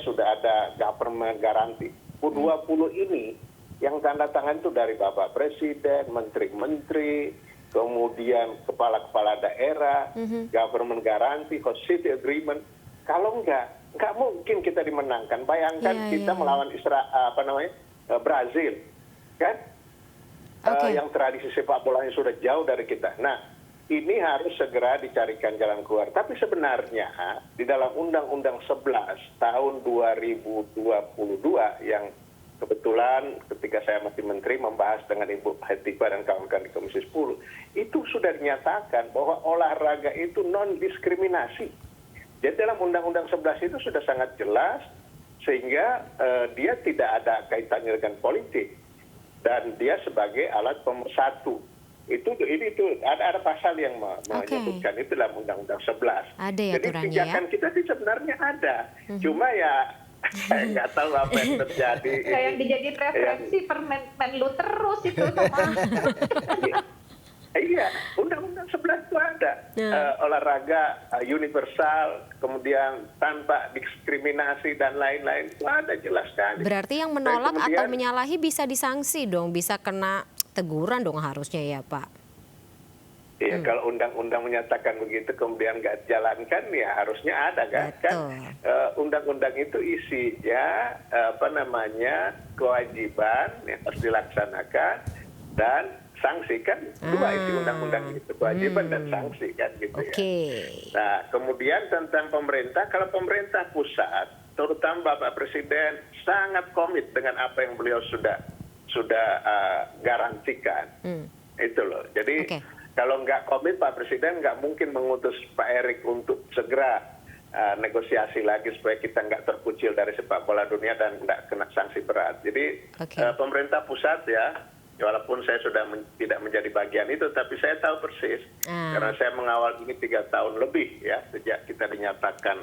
sudah ada government garanti. U20 ini yang tanda tangan itu dari Bapak Presiden, menteri-menteri, kemudian kepala-kepala daerah, government guarantee, host city agreement. Kalau nggak mungkin kita dimenangkan. Bayangkan kita melawan Brazil, kan? Yang tradisi sepak bolanya sudah jauh dari kita. Nah, ini harus segera dicarikan jalan keluar. Tapi sebenarnya di dalam Undang-Undang 11 tahun 2022 yang kebetulan ketika saya masih menteri membahas dengan Ibu Hetifah dan kawan-kawan di Komisi 10, itu sudah dinyatakan bahwa olahraga itu non-diskriminasi. Jadi dalam Undang-Undang 11 itu sudah sangat jelas, sehingga dia tidak ada kaitannya dengan politik. Dan dia sebagai alat pemersatu. Itu ada pasal yang menyebutkan itu dalam Undang-Undang 11. Ada ya. Jadi pijakan kita sih sebenarnya ada. Cuma ya saya nggak tahu apa yang terjadi. Kayak dijadiin referensi Permenlu terus itu sama. Iya, Undang-Undang 11 itu ada. Olahraga universal, kemudian tanpa diskriminasi dan lain-lain. Itu ada jelas sekali. Berarti yang menolak atau menyalahi bisa disanksi dong, bisa kena teguran dong harusnya ya Pak? Iya, kalau undang-undang menyatakan begitu kemudian nggak jalankan, ya harusnya ada kan? Kan undang-undang itu isinya kewajiban yang harus dilaksanakan dan sanksi, kan dua isi undang-undang itu, kewajiban dan sanksi kan gitu ya. Nah, kemudian tentang pemerintah, kalau pemerintah pusat terutama Bapak Presiden sangat komit dengan apa yang beliau sudah garansikan. Itu loh. Jadi kalau nggak komit Pak Presiden nggak mungkin mengutus Pak Erik untuk segera negosiasi lagi supaya kita nggak terkucil dari sepak bola dunia dan nggak kena sanksi berat. Jadi pemerintah pusat ya, walaupun saya sudah tidak menjadi bagian itu, tapi saya tahu persis karena saya mengawal ini 3 tahun lebih ya sejak kita dinyatakan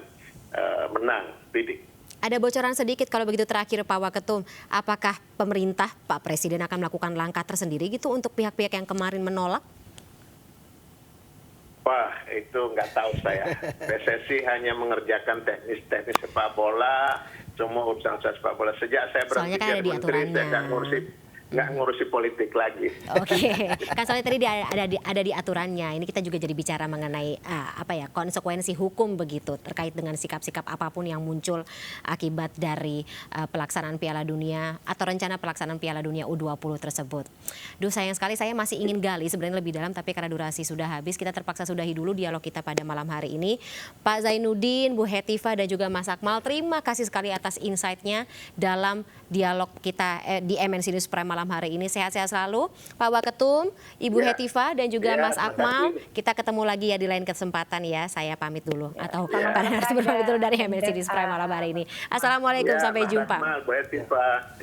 menang bidik. Ada bocoran sedikit kalau begitu terakhir Pak Waketum, apakah pemerintah Pak Presiden akan melakukan langkah tersendiri gitu untuk pihak-pihak yang kemarin menolak? Wah, itu nggak tahu saya. PSSI hanya mengerjakan teknis-teknis sepak bola, semua urusan sepak bola. Sejak saya berhenti jadi menteri, saya nggak ngurusi politik lagi. Kan soalnya tadi ada di aturannya. Ini kita juga jadi bicara mengenai konsekuensi hukum begitu terkait dengan sikap-sikap apapun yang muncul akibat dari pelaksanaan Piala Dunia atau rencana pelaksanaan Piala Dunia U20 tersebut. Duh, sayang sekali saya masih ingin gali sebenarnya lebih dalam, tapi karena durasi sudah habis, kita terpaksa sudahi dulu dialog kita pada malam hari ini. Pak Zainuddin, Bu Hetifah dan juga Mas Akmal, terima kasih sekali atas insight-nya dalam dialog kita di MNC News Prime malam hari ini. Sehat-sehat selalu Pak Waketum, Ibu Hetifah dan juga Mas Akmal. Kita ketemu lagi ya di lain kesempatan ya. Saya pamit dulu atau Pak harus pamit dulu dari MNC News Prime malam hari ini. Assalamualaikum, sampai jumpa. Bu Hetifah.